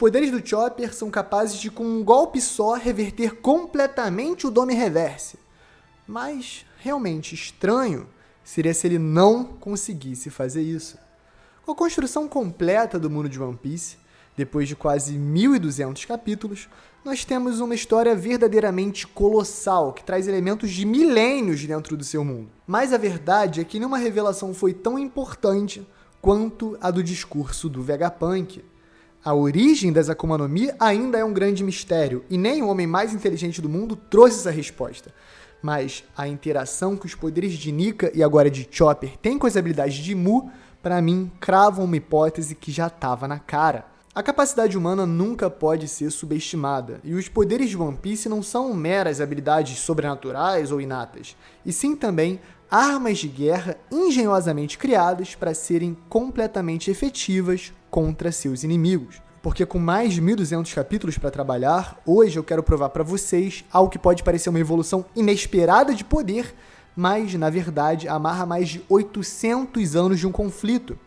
poderes do Chopper são capazes de, com um golpe só, reverter completamente o Dome Reverse. Mas, realmente estranho seria se ele não conseguisse fazer isso. Com a construção completa do mundo de One Piece, depois de quase 1.200 capítulos, nós temos uma história verdadeiramente colossal, que traz elementos de milênios dentro do seu mundo. Mas a verdade é que nenhuma revelação foi tão importante quanto a do discurso do Vegapunk. A origem das Akuma no Mi ainda é um grande mistério, e nem o homem mais inteligente do mundo trouxe essa resposta. Mas a interação que os poderes de Nika e agora de Chopper têm com as habilidades de Mu, para mim, cravam uma hipótese que já estava na cara. A capacidade humana nunca pode ser subestimada, e os poderes de One Piece não são meras habilidades sobrenaturais ou inatas, e sim também armas de guerra engenhosamente criadas para serem completamente efetivas contra seus inimigos. Porque com mais de 1.200 capítulos para trabalhar, hoje eu quero provar para vocês algo que pode parecer uma evolução inesperada de poder, mas, na verdade, amarra mais de 800 anos de um conflito,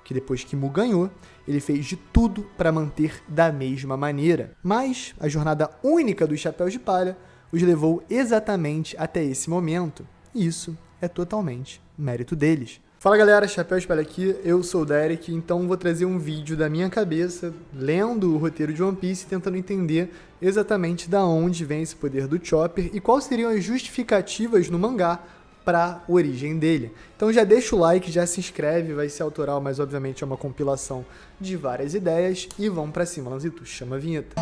que depois que Mu ganhou, ele fez de tudo para manter da mesma maneira. Mas a jornada única dos Chapéus de Palha os levou exatamente até esse momento. E isso é totalmente mérito deles. Fala galera, Chapéu de Palha aqui, eu sou o Derek, então vou trazer um vídeo da minha cabeça, lendo o roteiro de One Piece, tentando entender exatamente da onde vem esse poder do Chopper e quais seriam as justificativas no mangá para a origem dele. Então já deixa o like, já se inscreve, vai ser autoral, mas obviamente é uma compilação de várias ideias e vamos pra cima, Lanzito, chama a vinheta.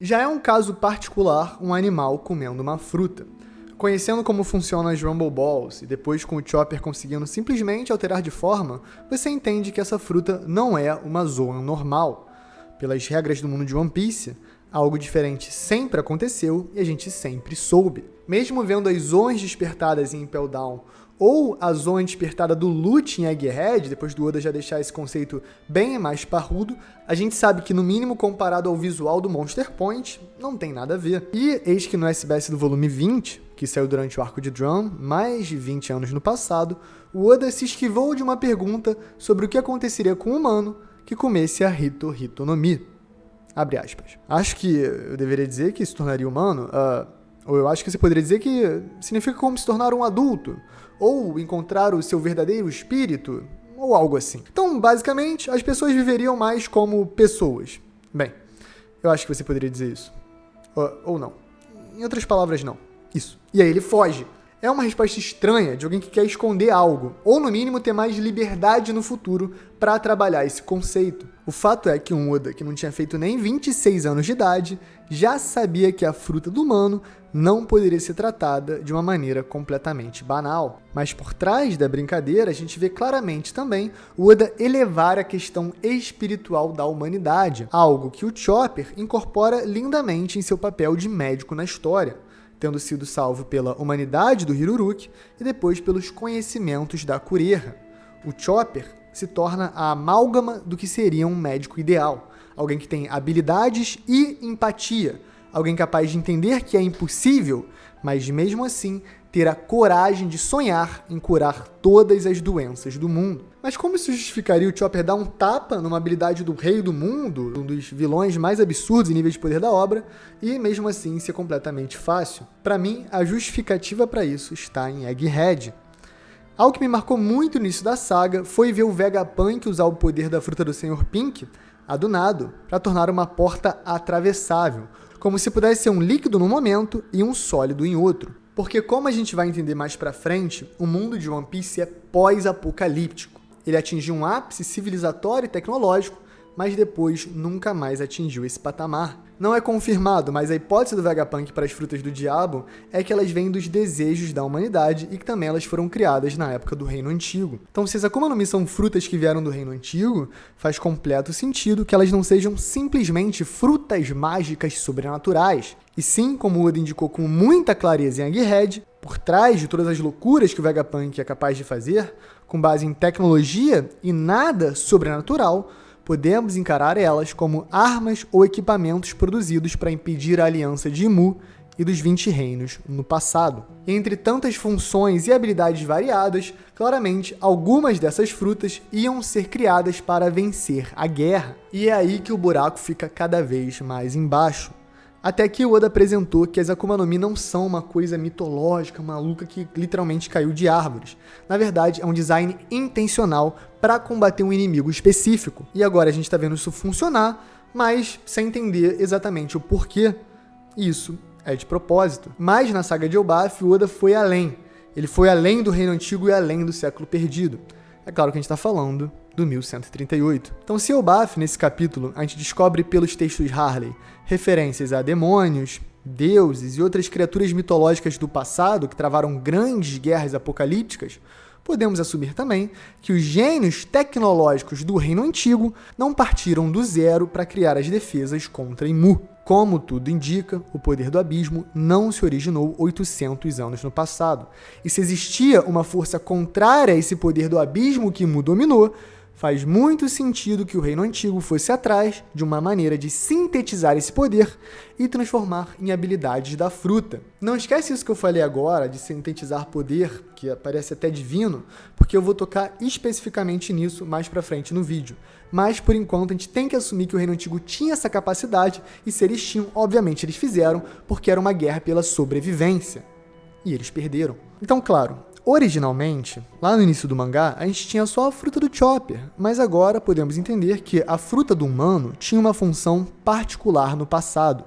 Já é um caso particular um animal comendo uma fruta. Conhecendo como funcionam as Rumble Balls e depois com o Chopper conseguindo simplesmente alterar de forma, você entende que essa fruta não é uma Zoan normal. Pelas regras do mundo de One Piece, algo diferente sempre aconteceu e a gente sempre soube. Mesmo vendo as Zoans despertadas em Impel Down ou a Zoan despertada do Lute em Egghead, depois do Oda já deixar esse conceito bem mais parrudo, a gente sabe que no mínimo comparado ao visual do Monster Point, não tem nada a ver. E eis que no SBS do volume 20, que saiu durante o arco de Drum, mais de 20 anos no passado, o Oda se esquivou de uma pergunta sobre o que aconteceria com o humano que comesse a Hito Hito no Mi. Abre aspas. Acho que eu deveria dizer que se tornaria humano, ou eu acho que você poderia dizer que significa como se tornar um adulto, ou encontrar o seu verdadeiro espírito, ou algo assim. Então, basicamente, as pessoas viveriam mais como pessoas. Bem, eu acho que você poderia dizer isso. Ou não. Em outras palavras, não. Isso. E aí ele foge. É uma resposta estranha de alguém que quer esconder algo, ou no mínimo ter mais liberdade no futuro para trabalhar esse conceito. O fato é que um Oda que não tinha feito nem 26 anos de idade já sabia que a fruta do humano não poderia ser tratada de uma maneira completamente banal. Mas por trás da brincadeira a gente vê claramente também o Oda elevar a questão espiritual da humanidade, algo que o Chopper incorpora lindamente em seu papel de médico na história, tendo sido salvo pela humanidade do Hiruruki e depois pelos conhecimentos da Kureha. O Chopper se torna a amálgama do que seria um médico ideal, alguém que tem habilidades e empatia, alguém capaz de entender que é impossível, mas mesmo assim ter a coragem de sonhar em curar todas as doenças do mundo. Mas como isso justificaria o Chopper dar um tapa numa habilidade do rei do mundo, um dos vilões mais absurdos em nível de poder da obra, e mesmo assim ser completamente fácil? Para mim, a justificativa para isso está em Egghead. Algo que me marcou muito no início da saga foi ver o Vegapunk usar o poder da fruta do Sr. Pink, a do nado, para tornar uma porta atravessável, como se pudesse ser um líquido num momento e um sólido em outro. Porque como a gente vai entender mais pra frente, o mundo de One Piece é pós-apocalíptico. Ele atingiu um ápice civilizatório e tecnológico, mas depois nunca mais atingiu esse patamar. Não é confirmado, mas a hipótese do Vegapunk para as frutas do diabo é que elas vêm dos desejos da humanidade e que também elas foram criadas na época do Reino Antigo. Então, se as Akuma no Mi são frutas que vieram do Reino Antigo, faz completo sentido que elas não sejam simplesmente frutas mágicas sobrenaturais. E sim, como o Oda indicou com muita clareza em Egghead, por trás de todas as loucuras que o Vegapunk é capaz de fazer, com base em tecnologia e nada sobrenatural, podemos encarar elas como armas ou equipamentos produzidos para impedir a aliança de Mu e dos 20 reinos no passado. Entre tantas funções e habilidades variadas, claramente algumas dessas frutas iam ser criadas para vencer a guerra. E é aí que o buraco fica cada vez mais embaixo. Até que o Oda apresentou que as Akuma no Mi não são uma coisa mitológica, maluca, que literalmente caiu de árvores. Na verdade, é um design intencional para combater um inimigo específico. E agora a gente está vendo isso funcionar, mas sem entender exatamente o porquê. Isso é de propósito. Mas na saga de Elbaf, o Oda foi além. Ele foi além do Reino Antigo e além do Século Perdido. É claro que a gente está falando do 1138. Então, se Elbaf, nesse capítulo, a gente descobre pelos textos Harley referências a demônios, deuses e outras criaturas mitológicas do passado que travaram grandes guerras apocalípticas, podemos assumir também que os gênios tecnológicos do Reino Antigo não partiram do zero para criar as defesas contra Imu. Como tudo indica, o poder do abismo não se originou 800 anos no passado. E se existia uma força contrária a esse poder do abismo que Imu dominou, faz muito sentido que o Reino Antigo fosse atrás de uma maneira de sintetizar esse poder e transformar em habilidades da fruta. Não esquece isso que eu falei agora, de sintetizar poder, que parece até divino, porque eu vou tocar especificamente nisso mais pra frente no vídeo. Mas, por enquanto, a gente tem que assumir que o Reino Antigo tinha essa capacidade, e se eles tinham, obviamente eles fizeram, porque era uma guerra pela sobrevivência. E eles perderam. Então, claro, originalmente, lá no início do mangá, a gente tinha só a fruta do Chopper, mas agora podemos entender que a fruta do humano tinha uma função particular no passado.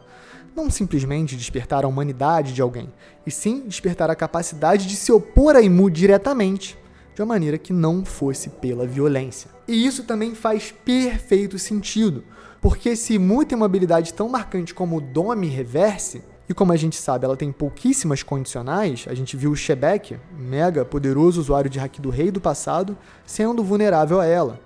Não simplesmente despertar a humanidade de alguém, e sim despertar a capacidade de se opor a Imu diretamente, de uma maneira que não fosse pela violência. E isso também faz perfeito sentido, porque se Imu tem uma habilidade tão marcante como o Dome Reverse, e como a gente sabe, ela tem pouquíssimas condicionais, a gente viu o Shebek, mega poderoso usuário de Haki do Rei do passado, sendo vulnerável a ela.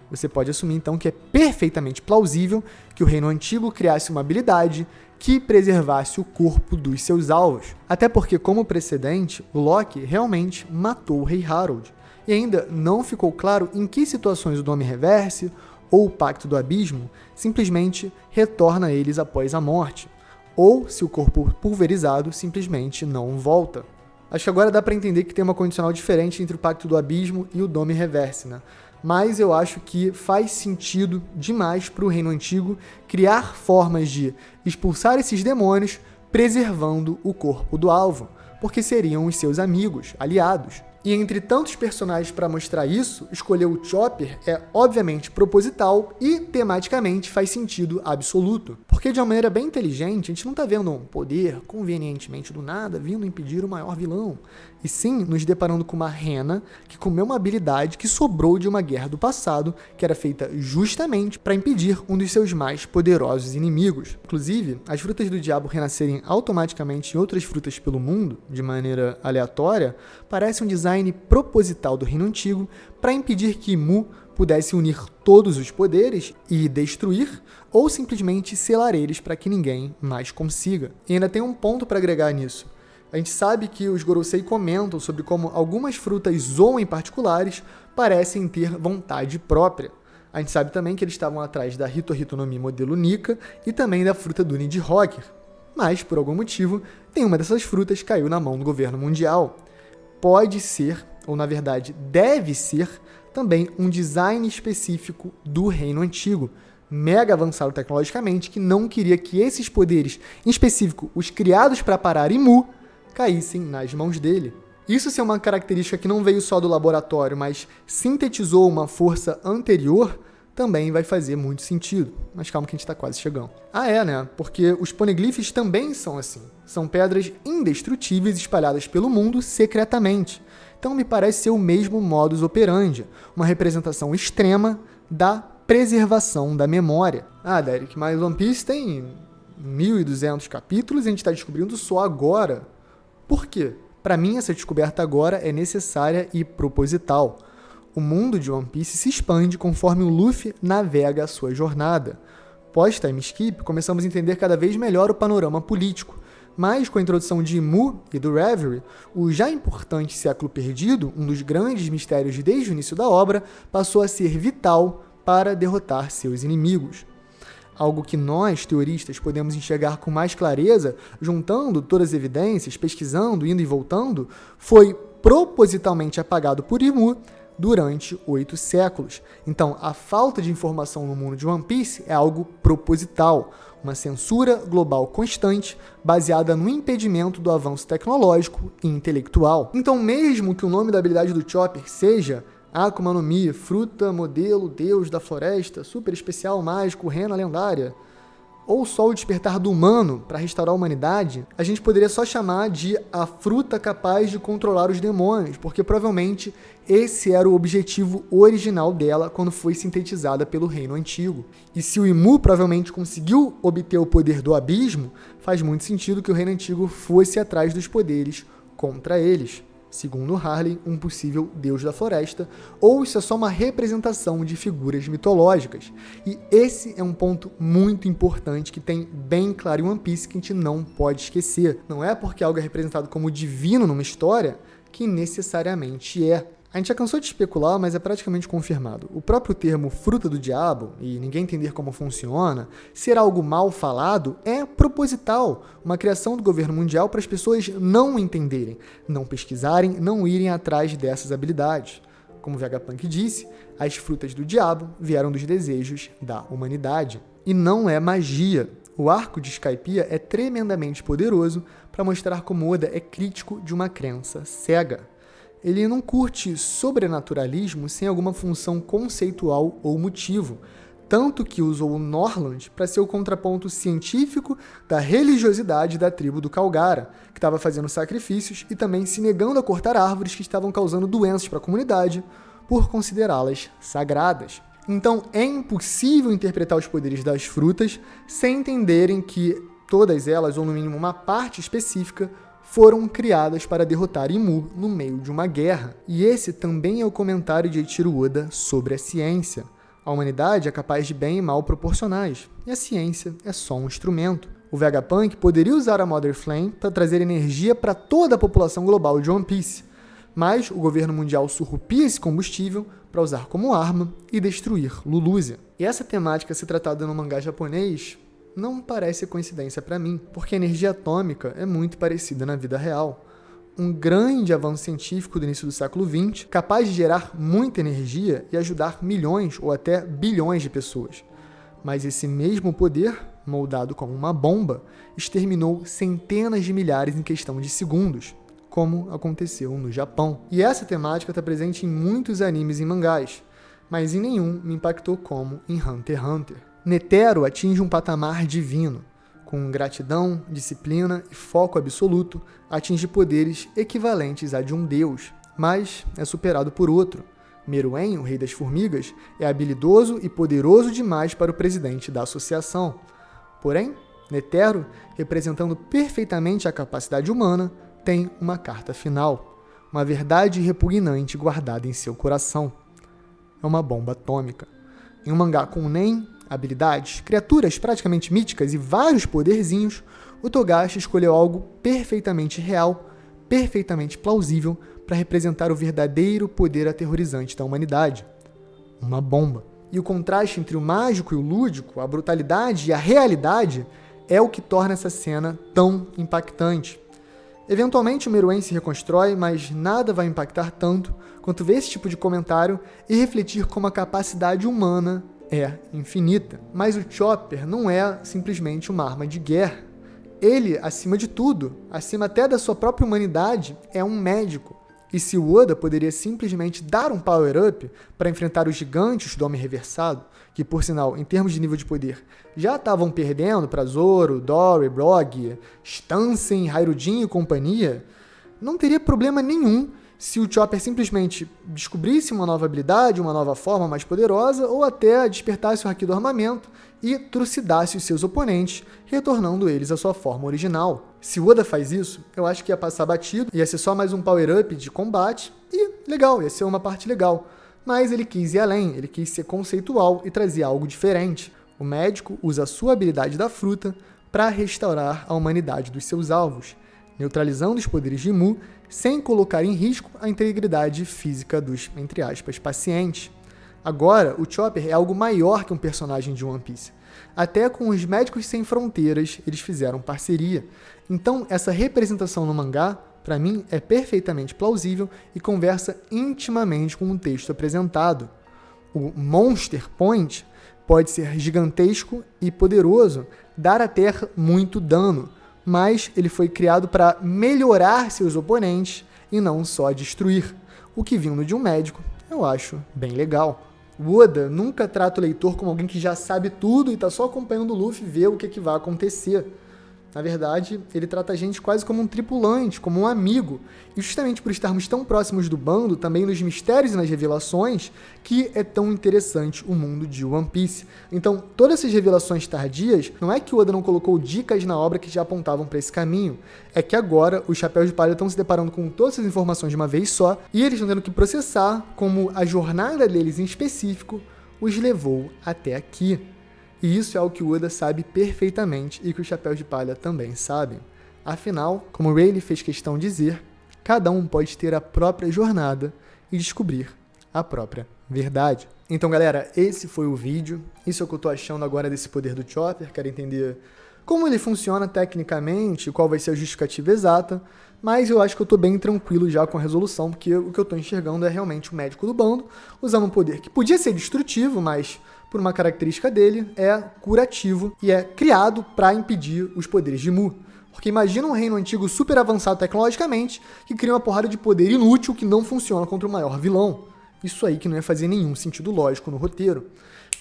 Você pode assumir então que é perfeitamente plausível que o Reino Antigo criasse uma habilidade que preservasse o corpo dos seus alvos. Até porque, como precedente, o Loki realmente matou o Rei Harold. E ainda não ficou claro em que situações o Dome Reverse ou o Pacto do Abismo simplesmente retorna a eles após a morte, ou se o corpo pulverizado simplesmente não volta. Acho que agora dá para entender que tem uma condicional diferente entre o Pacto do Abismo e o Dome Reverse, né? Mas eu acho que faz sentido demais para o Reino Antigo criar formas de expulsar esses demônios preservando o corpo do alvo, porque seriam os seus amigos, aliados. E entre tantos personagens para mostrar isso, escolher o Chopper é obviamente proposital e tematicamente faz sentido absoluto. Porque de uma maneira bem inteligente, a gente não está vendo um poder convenientemente do nada vindo impedir o maior vilão. E sim, nos deparando com uma rena que comeu uma habilidade que sobrou de uma guerra do passado, que era feita justamente para impedir um dos seus mais poderosos inimigos. Inclusive, as frutas do diabo renascerem automaticamente em outras frutas pelo mundo, de maneira aleatória, parece um design proposital do Reino Antigo para impedir que Imu pudesse unir todos os poderes e destruir, ou simplesmente selar eles para que ninguém mais consiga. E ainda tem um ponto para agregar nisso. A gente sabe que os Gorosei comentam sobre como algumas frutas Zoan em particulares parecem ter vontade própria. A gente sabe também que eles estavam atrás da Hito no Mi modelo Nika e também da fruta do Nidhogg. Mas, por algum motivo, nenhuma dessas frutas caiu na mão do governo mundial. Pode ser, ou na verdade deve ser, também um design específico do Reino Antigo, mega avançado tecnologicamente, que não queria que esses poderes, em específico os criados para parar Imu, caíssem nas mãos dele. Isso ser uma característica que não veio só do laboratório, mas sintetizou uma força anterior, também vai fazer muito sentido. Mas calma que a gente está quase chegando. Né? Porque os poneglyphs também são assim. São pedras indestrutíveis espalhadas pelo mundo secretamente. Então me parece ser o mesmo modus operandi, uma representação extrema da preservação da memória. Derek, mas One Piece tem 1.200 capítulos e a gente está descobrindo só agora. Por quê? Para mim, essa descoberta agora é necessária e proposital. O mundo de One Piece se expande conforme o Luffy navega a sua jornada. Pós-time skip, começamos a entender cada vez melhor o panorama político, mas com a introdução de Imu e do Reverie, o já importante século perdido, um dos grandes mistérios desde o início da obra, passou a ser vital para derrotar seus inimigos. algo que nós, teoristas, podemos enxergar com mais clareza, juntando todas as evidências, pesquisando, indo e voltando, foi propositalmente apagado por Imu durante 8 séculos. Então, a falta de informação no mundo de One Piece é algo proposital, uma censura global constante, baseada no impedimento do avanço tecnológico e intelectual. Então, mesmo que o nome da habilidade do Chopper seja Akuma no Mi, fruta, modelo, deus da floresta, super especial, mágico, rena lendária, ou só o despertar do humano para restaurar a humanidade, a gente poderia só chamar de a fruta capaz de controlar os demônios, porque provavelmente esse era o objetivo original dela quando foi sintetizada pelo Reino Antigo. E se o Imu provavelmente conseguiu obter o poder do abismo, faz muito sentido que o Reino Antigo fosse atrás dos poderes contra eles. Segundo Harley, um possível deus da floresta, ou isso é só uma representação de figuras mitológicas. E esse é um ponto muito importante que tem bem claro em One Piece que a gente não pode esquecer. Não é porque algo é representado como divino numa história que necessariamente é. A gente já cansou de especular, mas é praticamente confirmado. O próprio termo fruta do diabo, e ninguém entender como funciona, ser algo mal falado, é proposital, uma criação do governo mundial para as pessoas não entenderem, não pesquisarem, não irem atrás dessas habilidades. Como Vegapunk disse, as frutas do diabo vieram dos desejos da humanidade. E não é magia. O arco de Skypiea é tremendamente poderoso para mostrar como Oda é crítico de uma crença cega. Ele não curte sobrenaturalismo sem alguma função conceitual ou motivo, tanto que usou o Norland para ser o contraponto científico da religiosidade da tribo do Calgara, que estava fazendo sacrifícios e também se negando a cortar árvores que estavam causando doenças para a comunidade, por considerá-las sagradas. Então é impossível interpretar os poderes das frutas sem entenderem que todas elas, ou no mínimo uma parte específica, foram criadas para derrotar Imu no meio de uma guerra. E esse também é o comentário de Eiichiro Oda sobre a ciência. A humanidade é capaz de bem e mal proporcionais, e a ciência é só um instrumento. O Vegapunk poderia usar a Mother Flame para trazer energia para toda a população global de One Piece, mas o governo mundial surrupia esse combustível para usar como arma e destruir Lulusia. E essa temática ser tratada no mangá japonês não parece coincidência para mim, porque a energia atômica é muito parecida na vida real. Um grande avanço científico do início do século XX, capaz de gerar muita energia e ajudar milhões ou até bilhões de pessoas. Mas esse mesmo poder, moldado como uma bomba, exterminou centenas de milhares em questão de segundos, como aconteceu no Japão. E essa temática está presente em muitos animes e mangás, mas em nenhum me impactou como em Hunter x Hunter. Netero atinge um patamar divino. Com gratidão, disciplina e foco absoluto, atinge poderes equivalentes a de um deus, mas é superado por outro. Meruem, o rei das formigas, é habilidoso e poderoso demais para o presidente da associação. Porém, Netero, representando perfeitamente a capacidade humana, tem uma carta final, uma verdade repugnante guardada em seu coração. É uma bomba atômica. Em um mangá com Nen, habilidades, criaturas praticamente míticas e vários poderzinhos, o Togashi escolheu algo perfeitamente real, perfeitamente plausível para representar o verdadeiro poder aterrorizante da humanidade. Uma bomba. E o contraste entre o mágico e o lúdico, a brutalidade e a realidade, é o que torna essa cena tão impactante. Eventualmente o Meruem se reconstrói, mas nada vai impactar tanto quanto ver esse tipo de comentário e refletir como a capacidade humana é infinita. Mas o Chopper não é simplesmente uma arma de guerra. Ele, acima de tudo, acima até da sua própria humanidade, é um médico. E se o Oda poderia simplesmente dar um power-up para enfrentar os gigantes do Homem Reversado, que, por sinal, em termos de nível de poder, já estavam perdendo para Zoro, Dory, Brog, Stansen, Hairudin e companhia, não teria problema nenhum se o Chopper simplesmente descobrisse uma nova habilidade, uma nova forma mais poderosa, ou até despertasse o Haki do armamento e trucidasse os seus oponentes, retornando eles à sua forma original. Se o Oda faz isso, eu acho que ia passar batido, ia ser só mais um power-up de combate, e legal, ia ser uma parte legal. Mas ele quis ir além, ele quis ser conceitual e trazer algo diferente. O médico usa a sua habilidade da fruta para restaurar a humanidade dos seus alvos, neutralizando os poderes de Mu, sem colocar em risco a integridade física dos, entre aspas, pacientes. Agora, o Chopper é algo maior que um personagem de One Piece. Até com os Médicos Sem Fronteiras, eles fizeram parceria. Então, essa representação no mangá, para mim, é perfeitamente plausível e conversa intimamente com o texto apresentado. O Monster Point pode ser gigantesco e poderoso, dar à Terra muito dano, mas ele foi criado para melhorar seus oponentes e não só destruir. O que, vindo de um médico, eu acho bem legal. O Oda nunca trata o leitor como alguém que já sabe tudo e está só acompanhando o Luffy ver o que vai acontecer. Na verdade, ele trata a gente quase como um tripulante, como um amigo. E justamente por estarmos tão próximos do bando, também nos mistérios e nas revelações, que é tão interessante o mundo de One Piece. Então, todas essas revelações tardias, não é que o Oda não colocou dicas na obra que já apontavam para esse caminho. É que agora os Chapéus de Palha estão se deparando com todas essas informações de uma vez só, e eles estão tendo que processar como a jornada deles em específico os levou até aqui. E isso é algo que o Oda sabe perfeitamente e que os Chapéus de Palha também sabem. Afinal, como Rayleigh fez questão de dizer, cada um pode ter a própria jornada e descobrir a própria verdade. Então, galera, esse foi o vídeo. Isso é o que eu tô achando agora desse poder do Chopper. Quero entender como ele funciona tecnicamente, qual vai ser a justificativa exata, mas eu acho que eu tô bem tranquilo já com a resolução, porque o que eu tô enxergando é realmente o médico do bando, usando um poder que podia ser destrutivo, mas por uma característica dele, é curativo e é criado para impedir os poderes de Mu. Porque imagina um reino antigo super avançado tecnologicamente que cria uma porrada de poder inútil que não funciona contra o maior vilão. Isso aí que não ia fazer nenhum sentido lógico no roteiro.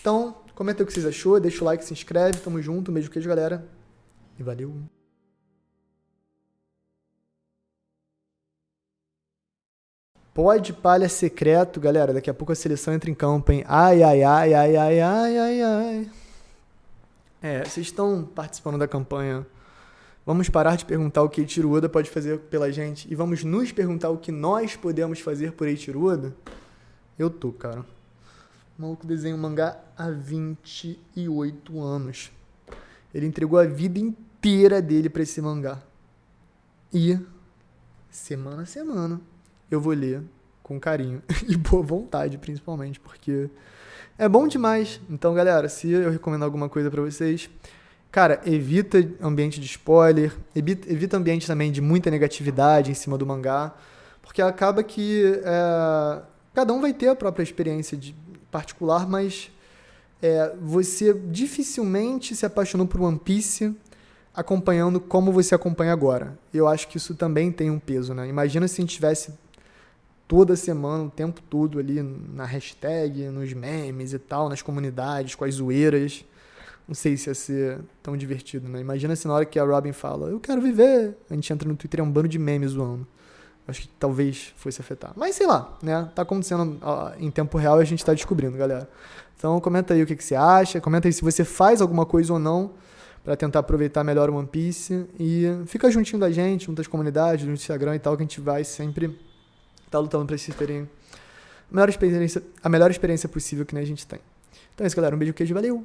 Então, comenta o que vocês achou, deixa o like, se inscreve, tamo junto, um beijo, queijo, galera, e valeu! Pode palha secreto, galera. Daqui a pouco a seleção entra em campo, hein? Ai, ai, ai, ai, ai, ai, ai, ai. Vocês estão participando da campanha. Vamos parar de perguntar o que Eiichiro Oda pode fazer pela gente e vamos nos perguntar o que nós podemos fazer por Eiichiro Oda? Eu tô, cara. O maluco desenha um mangá há 28 anos. Ele entregou a vida inteira dele pra esse mangá. E, semana a semana, eu vou ler com carinho e boa vontade, principalmente, porque é bom demais. Então, galera, se eu recomendo alguma coisa pra vocês, cara, evita ambiente de spoiler, evita ambiente também de muita negatividade em cima do mangá, porque acaba que cada um vai ter a própria experiência particular, mas você dificilmente se apaixonou por One Piece acompanhando como você acompanha agora. Eu acho que isso também tem um peso, né? Imagina se a gente tivesse toda semana, o tempo todo ali na hashtag, nos memes e tal, nas comunidades, com as zoeiras. Não sei se ia ser tão divertido, né? Imagina se na hora que a Robin fala, eu quero viver, a gente entra no Twitter e é um bando de memes zoando. Acho que talvez fosse afetar. Mas sei lá, né? Tá acontecendo em tempo real e a gente tá descobrindo, galera. Então comenta aí o que você acha, comenta aí se você faz alguma coisa ou não para tentar aproveitar melhor o One Piece. E fica juntinho da gente, junto às comunidades, no Instagram e tal, que a gente vai sempre tá lutando pra vocês terem a melhor experiência possível que nem a gente tem. Então é isso, galera. Um beijo, queijo, valeu!